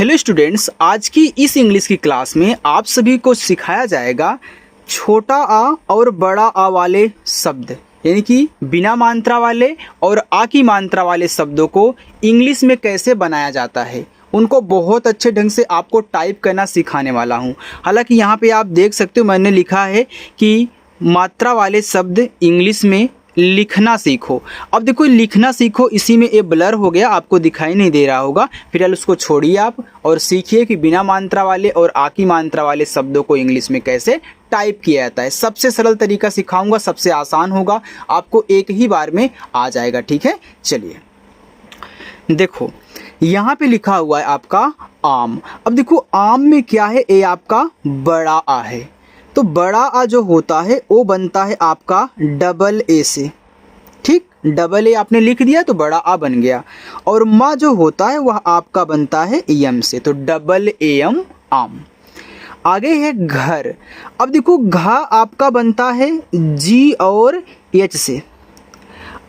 Hello students, आज की इस इंग्लिश की क्लास में आप सभी को सिखाया जाएगा छोटा आ और बड़ा आ वाले शब्द, यानी कि बिना मात्रा वाले और आ की मात्रा वाले शब्दों को इंग्लिश में कैसे बनाया जाता है। उनको बहुत अच्छे ढंग से आपको टाइप करना सिखाने वाला हूँ। हालांकि यहाँ पे आप देख सकते हो मैंने लिखा है कि मात्रा वाले शब्द इंग्लिश में लिखना सीखो। अब देखो लिखना सीखो, इसी में ये ब्लर हो गया, आपको दिखाई नहीं दे रहा होगा। फिलहाल उसको छोड़िए आप और सीखिए कि बिना मात्रा वाले और आ की मात्रा वाले शब्दों को इंग्लिश में कैसे टाइप किया जाता है। सबसे सरल तरीका सिखाऊंगा, सबसे आसान होगा, आपको एक ही बार में आ जाएगा। ठीक है, चलिए देखो यहाँ पे लिखा हुआ है आपका आम। अब देखो आम में क्या है, ये आपका बड़ा आ है, तो बड़ा आ जो होता है वो बनता है आपका डबल ए से। ठीक, डबल ए आपने लिख दिया तो बड़ा आ बन गया। और मा जो होता है वह आपका बनता है यम से, तो डबल ए एम आम। आगे है घर। अब देखो घा आपका बनता है जी और एच से।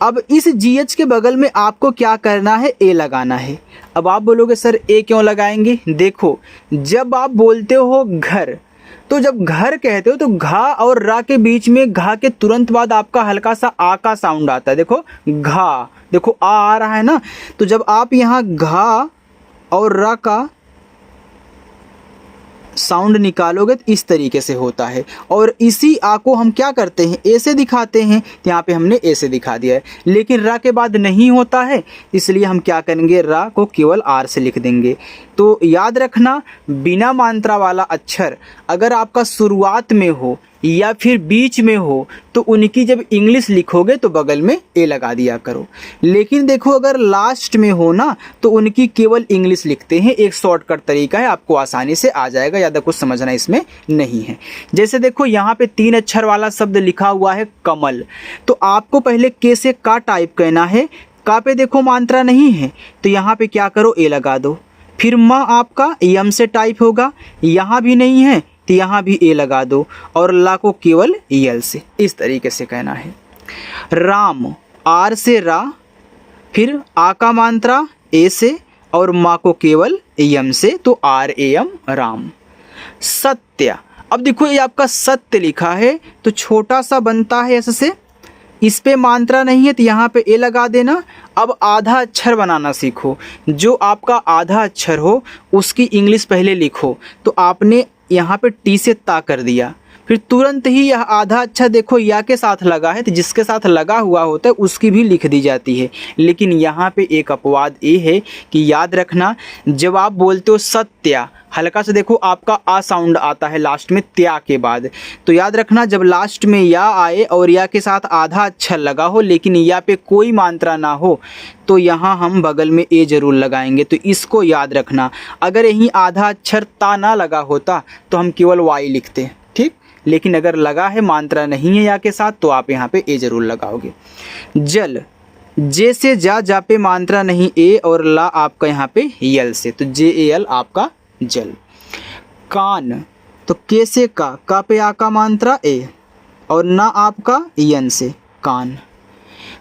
अब इस जी एच के बगल में आपको क्या करना है, ए लगाना है। अब आप बोलोगे सर ए क्यों लगाएंगे, देखो जब आप बोलते हो घर, तो जब घर कहते हो तो घा और रा के बीच में घा के तुरंत बाद आपका हल्का सा आ का साउंड आता है। देखो घा, देखो आ रहा है ना, तो जब आप यहाँ घा और रा का साउंड निकालोगे तो इस तरीके से होता है। और इसी आ को हम क्या करते हैं, ए से दिखाते हैं, तो यहाँ पे हमने ए से दिखा दिया है। लेकिन रा के बाद नहीं होता है, इसलिए हम क्या करेंगे, रा को केवल आर से लिख देंगे। तो याद रखना, बिना मात्रा वाला अक्षर अगर आपका शुरुआत में हो या फिर बीच में हो तो उनकी जब इंग्लिश लिखोगे तो बगल में ए लगा दिया करो। लेकिन देखो अगर लास्ट में हो ना तो उनकी केवल इंग्लिश लिखते हैं। एक शॉर्टकट तरीका है, आपको आसानी से आ जाएगा, ज़्यादा कुछ समझना इसमें नहीं है। जैसे देखो यहाँ पे 3 अक्षर वाला शब्द लिखा हुआ है कमल, तो आपको पहले के से का टाइप करना है। का पे देखो मात्रा नहीं है तो यहाँ पे क्या करो, ए लगा दो। फिर मा आपका यम से टाइप होगा, यहाँ भी नहीं है तो यहाँ भी ए लगा दो। और ला को केवल यल से, इस तरीके से कहना है। राम, आर से रा, फिर आ का मात्रा ए से और मा को केवल यम से, तो आर ए एम राम। सत्य, अब देखो ये आपका सत्य लिखा है तो छोटा सा बनता है ऐसे, इस पे मात्रा नहीं है तो यहाँ पे ए लगा देना। अब आधा अक्षर बनाना सीखो, जो आपका आधा अक्षर हो उसकी इंग्लिश पहले लिखो। तो आपने यहाँ पे टी से ता कर दिया, फिर तुरंत ही यह आधा अक्षर देखो या के साथ लगा है, तो जिसके साथ लगा हुआ होता है उसकी भी लिख दी जाती है। लेकिन यहाँ पे एक अपवाद ये है कि याद रखना, जब आप बोलते हो सत्या, हल्का से देखो आपका आ साउंड आता है लास्ट में त्या के बाद, तो याद रखना जब लास्ट में या आए और या के साथ आधा अक्षर लगा हो लेकिन या पे कोई मात्रा ना हो तो यहाँ हम बगल में ए जरूर लगाएंगे। तो इसको याद रखना, अगर यहीं आधा अक्षर ता ना लगा होता तो हम केवल वाई लिखते, ठीक। लेकिन अगर लगा है, मात्रा नहीं है या के साथ, तो आप यहाँ पे ए जरूर लगाओगे। जल, जे से जा पे मात्रा नहीं, ए और ला आपका यहाँ पे यल से, तो जे ए एल आपका जल। कान, तो के से का पे आ का मात्रा ए और ना आपका यन से कान।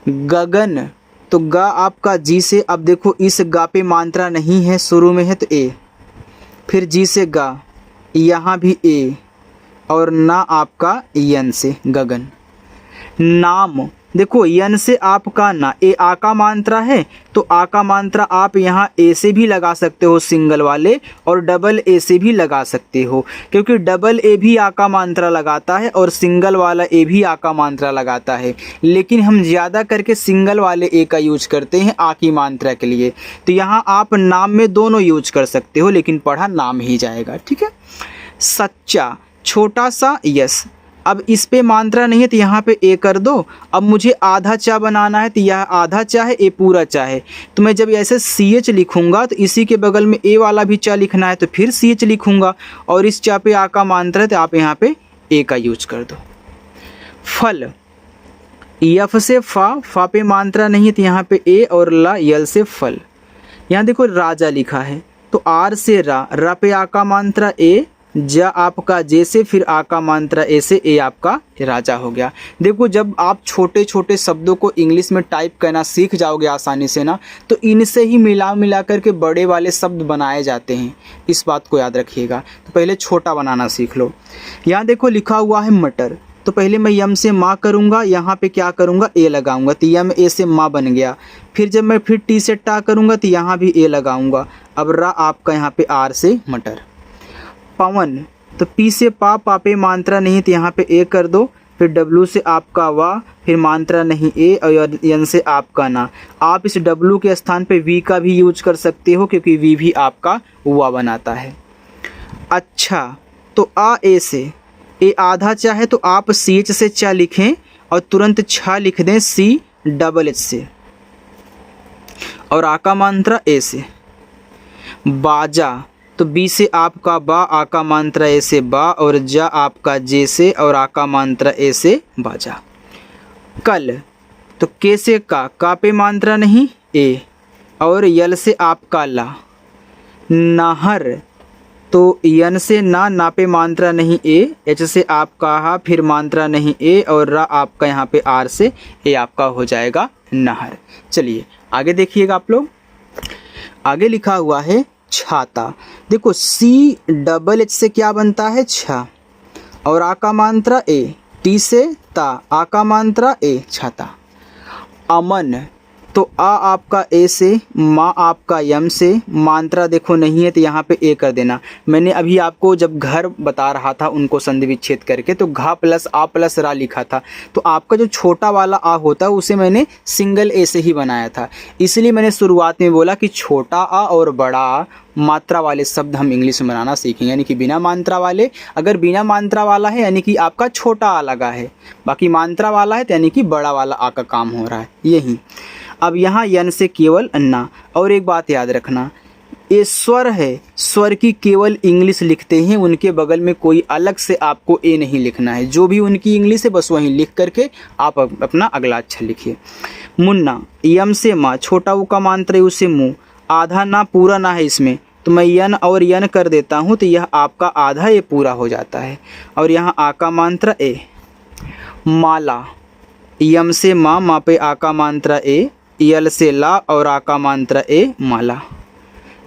गगन, तो गा आपका जी से, अब देखो इस गा पे मात्रा नहीं है, शुरू में है तो ए, फिर जी से गा, यहाँ भी ए और ना आपका यन से गगन। नाम, देखो यन से आपका ना, ए आ का मात्रा है तो आ का मात्रा आप यहाँ ए से भी लगा सकते हो सिंगल वाले, और डबल ए से भी लगा सकते हो, क्योंकि डबल ए भी आ का मात्रा लगाता है और सिंगल वाला ए भी आ का मात्रा लगाता है। लेकिन हम ज़्यादा करके सिंगल वाले ए का यूज करते हैं आ की मात्रा के लिए। तो यहाँ आप नाम में दोनों यूज कर सकते हो, लेकिन पढ़ा नाम ही जाएगा, ठीक है। सच्चा, छोटा सा यस, अब इस पे मात्रा नहीं है तो यहाँ पे ए कर दो। अब मुझे आधा चा बनाना है तो यह आधा चा है, ए पूरा चा है, तो मैं जब ऐसे सी एच लिखूँगा तो इसी के बगल में ए वाला भी चा लिखना है तो फिर सी एच लिखूँगा, और इस चा पे आ का मात्रा है तो आप यहाँ पे ए का यूज कर दो। फल, यफ से फा पे मात्रा नहीं है तो यहाँ पे ए और ला यल से फल। यहाँ देखो राजा लिखा है तो आर से रा पे आ का मात्रा ए, ज आपका जे से, फिर आ का मात्रा ए से, ए आपका राजा हो गया। देखो जब आप छोटे छोटे शब्दों को इंग्लिश में टाइप करना सीख जाओगे आसानी से ना, तो इनसे ही मिला करके बड़े वाले शब्द बनाए जाते हैं। इस बात को याद रखिएगा। तो पहले छोटा बनाना सीख लो। यहाँ देखो लिखा हुआ है मटर, तो पहले मैं यम से माँ करूँगा, यहाँ पे क्या करूँगा, ए लगाऊंगा, तो यम ए से माँ बन गया। फिर जब मैं फिर टी से टा करूँगा तो यहाँ भी ए लगाऊंगा। अब रा आपका यहाँ पे आर से मटर। पवन, तो पी से पा पे मात्रा नहीं तो यहाँ पे ए कर दो। फिर डब्लू से आपका वा, फिर मात्रा नहीं ए, और यन से आपका ना। आप इस डब्लू के स्थान पे वी का भी यूज कर सकते हो, क्योंकि वी भी आपका वा बनाता है। अच्छा, तो आ ए से, ए आधा चाहे तो आप सी एच से चा लिखें और तुरंत छा लिख दें सी डबल एच से, और आ का मात्रा ए से। बाजा, तो बी से आपका बा, आ का मात्रा ए से बा, और जा आपका जे से, और आ का मात्रा ए से बाजा। कल, तो के से का पे मात्रा नहीं ए, और यल से आपका ला। नहर, तो यन से ना पे मात्रा नहीं ए, एच से आपका हा, फिर मात्रा नहीं ए, और रा आपका यहाँ पे आर से, ए आपका हो जाएगा नहर। चलिए आगे देखिएगा आप लोग। आगे लिखा हुआ है छाता। देखो सी डबल एच से क्या बनता है, छा, और आ का मात्रा ए, टी से ता, आ का मात्रा ए, छाता। अमन, तो आ आपका ए से, माँ आपका यम से, मात्रा देखो नहीं है तो यहाँ पे ए कर देना। मैंने अभी आपको जब घर बता रहा था उनको संधि विच्छेद करके, तो घा प्लस आ प्लस रा लिखा था, तो आपका जो छोटा वाला आ होता है उसे मैंने सिंगल ए से ही बनाया था। इसलिए मैंने शुरुआत में बोला कि छोटा आ और बड़ा आ मात्रा वाले शब्द हम इंग्लिश में बनाना सीखेंगे, यानी कि बिना मात्रा वाले। अगर बिना मात्रा वाला है यानी कि आपका छोटा आ लगा है, बाकी मात्रा वाला है तो यानी कि बड़ा वाला आ का काम हो रहा है। यही अब यहाँ यन से केवल अन्ना। और एक बात याद रखना, ये स्वर है, स्वर की केवल इंग्लिश लिखते हैं, उनके बगल में कोई अलग से आपको ए नहीं लिखना है। जो भी उनकी इंग्लिश है बस वहीं लिख करके आप अपना अगला अक्षर लिखिए। मुन्ना, यम से माँ, छोटा ऊ का मात्रा उसे मुँह, आधा ना पूरा ना है इसमें, तो मैं यन और यन कर देता हूँ, तो यह आपका आधा ए पूरा हो जाता है, और यहाँ आ का मात्रा ए। माला, यम से माँ पे आ का मात्रा ए, यल से ला, और आ का मात्रा ए, माला।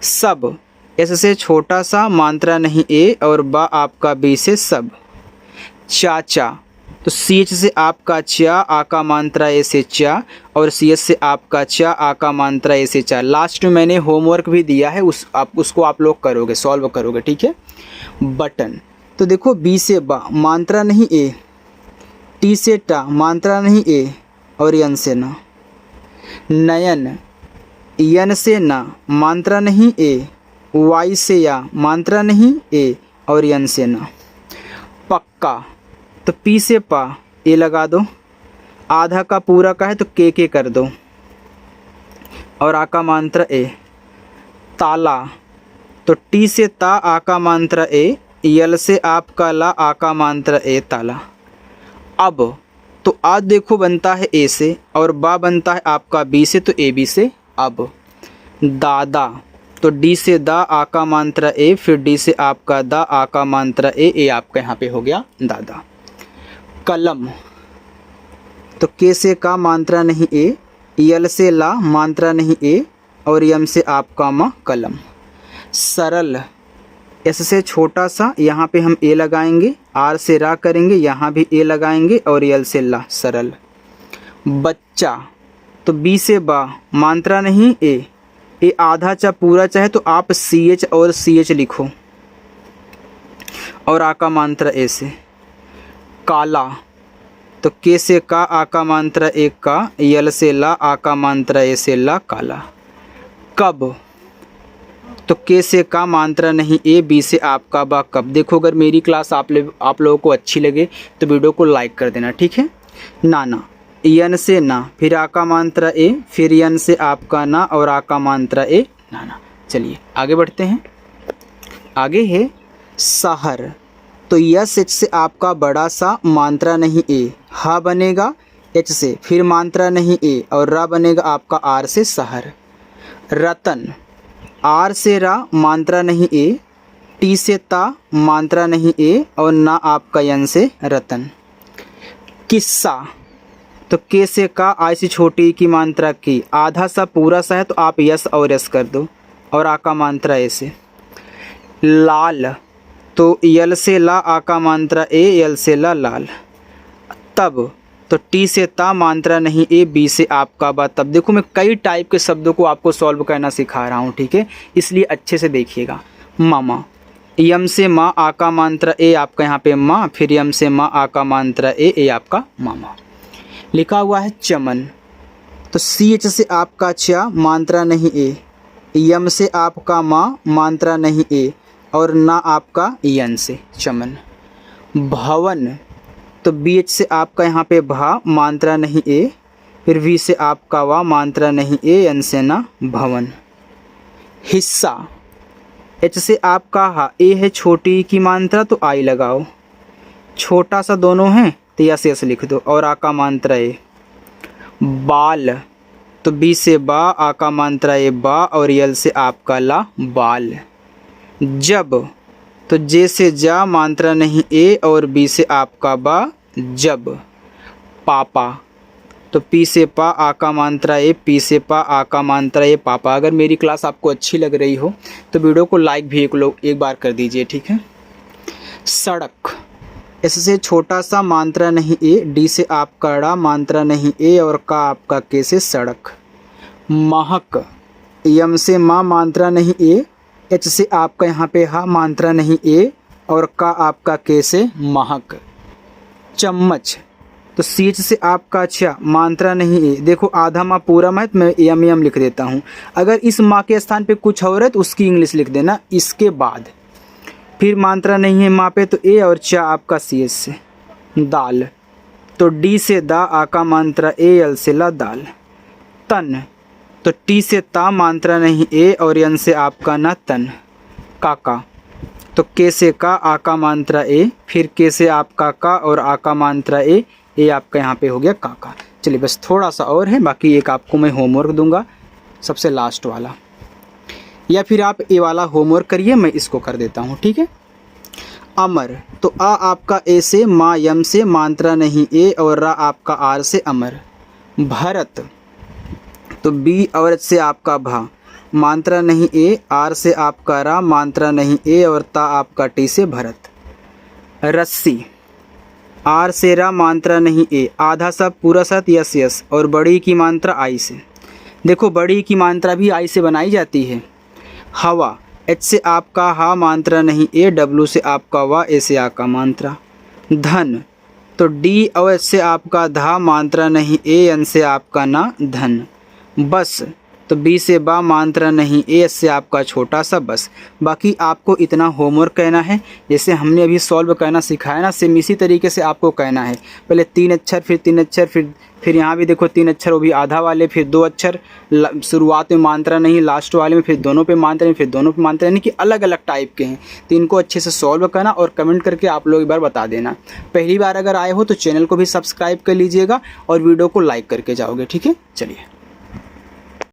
सब, एस से छोटा सा, मात्रा नहीं ए, और बा आपका बी से सब। चाचा, तो सी एच से आपका चा, आ का मात्रा ए से चा, और सी एच से आपका चा, आ का मात्रा ए से चा। लास्ट में मैंने होमवर्क भी दिया है, उसको आप लोग करोगे, सॉल्व करोगे, ठीक है। बटन, तो देखो बी से बा, मात्रा नहीं ए, टी से टा, मात्रा नहीं ए, और यन से ना। नयन, यन से ना, मात्रा नहीं ए, वाई से या, मात्रा नहीं ए, और यन से ना। पक्का, तो पी से पा, ए लगा दो, आधा का पूरा का है तो के कर दो, और आ का मात्रा ए। ताला, तो टी से ता, आ का मात्रा ए, यल से आपका ला, आ का मात्रा ए, ताला। अब तो आ देखो बनता है ए से, और बा बनता है आपका बी से, तो ए बी से। अब दादा, तो डी से दा, आ का मात्रा ए, फिर डी से आपका दा, आ का मात्रा ए, ए आपका यहाँ पे हो गया दादा। कलम, तो के से का, मात्रा नहीं ए, यल से ला, मात्रा नहीं ए, और यम से आपका मा, कलम। सरल, एस से छोटा सा, यहाँ पे हम ए लगाएंगे, आर से रा करेंगे, यहाँ भी ए लगाएंगे, और यल से ला, सरल। बच्चा, तो बी से बा, मात्रा नहीं ए, ए आधा चा पूरा चाहे तो आप सी एच और सी एच लिखो, और आ का मात्रा ए से। काला, तो के से का, आ का मात्रा ए का, यल से ला, आ का मात्रा ए से ला, काला। कब, तो के से का, मात्रा नहीं ए, बी से आपका बा, कब। देखो अगर मेरी क्लास आप लोगों को अच्छी लगे तो वीडियो को लाइक कर देना, ठीक है। नाना, यन से ना, फिर आ का मात्रा ए, फिर यन से आपका ना, और आ का मात्रा ए, नाना। चलिए आगे बढ़ते हैं। आगे है शहर, तो यस एच से आपका बड़ा सा, मात्रा नहीं ए, हा बनेगा एच से, फिर मात्रा नहीं ए, और रा बनेगा आपका आर से, शहर। रतन, आर से रा, मात्रा नहीं ए, टी से ता मात्रा नहीं ए और ना आपका यन से रतन। किस्सा, तो के से का आई से छोटी की मात्रा की, आधा सा पूरा सा है तो आप यस और यस कर दो और आ का मात्रा ए से। लाल, तो यल से ला आ का मात्रा ए, यल से ला लाल। तब, तो टी से ता मात्रा नहीं ए, बी से आपका बा तब। देखो मैं कई टाइप के शब्दों को आपको सॉल्व करना सिखा रहा हूँ, ठीक है, इसलिए अच्छे से देखिएगा। मामा, यम से माँ आ का मात्रा ए, आपका यहाँ पे माँ, फिर यम से माँ आ का मात्रा ए आपका मामा। लिखा हुआ है चमन, तो सी एच से आपका चा मात्रा नहीं ए, यम से आपका माँ मात्रा नहीं ए और ना आपका यन से चमन। भवन, तो बी एच से आपका यहाँ पे भा मात्रा नहीं ए, फिर वी से आपका वा मात्रा नहीं ए, एन से ना भवन। हिस्सा, एच से आपका हा, ए है छोटी की मात्रा तो आई लगाओ, छोटा सा दोनों हैं तो यस यस लिख दो और आ का मात्रा ए। बाल, तो बी से बा आ का मात्रा ए बा और यल से आपका ला बाल। जब, तो जे से जा मात्रा नहीं ए और बी से आपका बा जब। पापा, तो पी से पा आ का मात्रा ए, पी से पा आ का मात्रा ए पापा। अगर मेरी क्लास आपको अच्छी लग रही हो तो वीडियो को लाइक भी एक बार कर दीजिए, ठीक है। सड़क, इससे छोटा सा मात्रा नहीं ए, डी से आपका ड़ा मात्रा नहीं ए और का आपका के से सड़क। महक, यम से माँ मात्रा नहीं ए, एच से आपका यहाँ पे हा मात्रा नहीं ए और का आपका के से महक। चम्मच, तो सी एच से आपका अच्छा मात्रा नहीं ए, देखो आधा माँ पूरा माँ तो मैं एम लिख देता हूँ। अगर इस माँ के स्थान पे कुछ और है तो उसकी इंग्लिश लिख देना इसके बाद। फिर मात्रा नहीं है माँ पे तो ए और चा आपका सी एच से। दाल, तो डी से दा आ का मात्रा ए, यल से ला दाल। तन, तो टी से ता मात्रा नहीं ए और यन से आपका ना तन। काका, तो के से का आ का मात्रा ए, फिर के से आपका का और आ का मात्रा ए, ये आपका यहाँ पे हो गया काका। चलिए बस थोड़ा सा और है, बाकी एक आपको मैं होमवर्क दूंगा सबसे लास्ट वाला, या फिर आप ये वाला होमवर्क करिए, मैं इसको कर देता हूँ, ठीक है। अमर, तो आ आपका ए से, मा यम से मात्रा नहीं ए और रा आपका आर से अमर। भरत, तो बी और एच से आपका भा मात्रा नहीं ए, आर से आपका रा मात्रा नहीं ए और ता आपका टी से भरत। रस्सी, आर से रा मात्रा नहीं ए, आधा सा पूरा सा यस यस और बड़ी की मात्रा आई से। देखो बड़ी की मात्रा भी आई से बनाई जाती है। हवा, एच से आपका हा मात्रा नहीं ए, डब्लू से आपका वा, ए से आ का मात्रा। धन, तो डी और एच से आपका धा मात्रा नहीं ए, एन से आपका ना धन। बस, तो बी से बा मात्रा नहीं ए, एस से आपका छोटा सा बस। बाकी आपको इतना होमवर्क कहना है, जैसे हमने अभी सॉल्व करना सिखाया ना, सेम इसी तरीके से आपको कहना है। पहले 3 अक्षर, फिर 3 अक्षर, फिर यहाँ भी देखो 3 अक्षर, वो भी आधा वाले, फिर 2 अक्षर, शुरुआत में मात्रा नहीं, लास्ट वाले में फिर दोनों पे मात्रा नहीं, फिर दोनों पे मात्रा, यानी कि अलग अलग टाइप के हैं। तो इनको अच्छे से सॉल्व करना और कमेंट करके आप लोग एक बार बता देना। पहली बार अगर आए हो तो चैनल को भी सब्सक्राइब कर लीजिएगा और वीडियो को लाइक करके जाओगे, ठीक है। चलिए।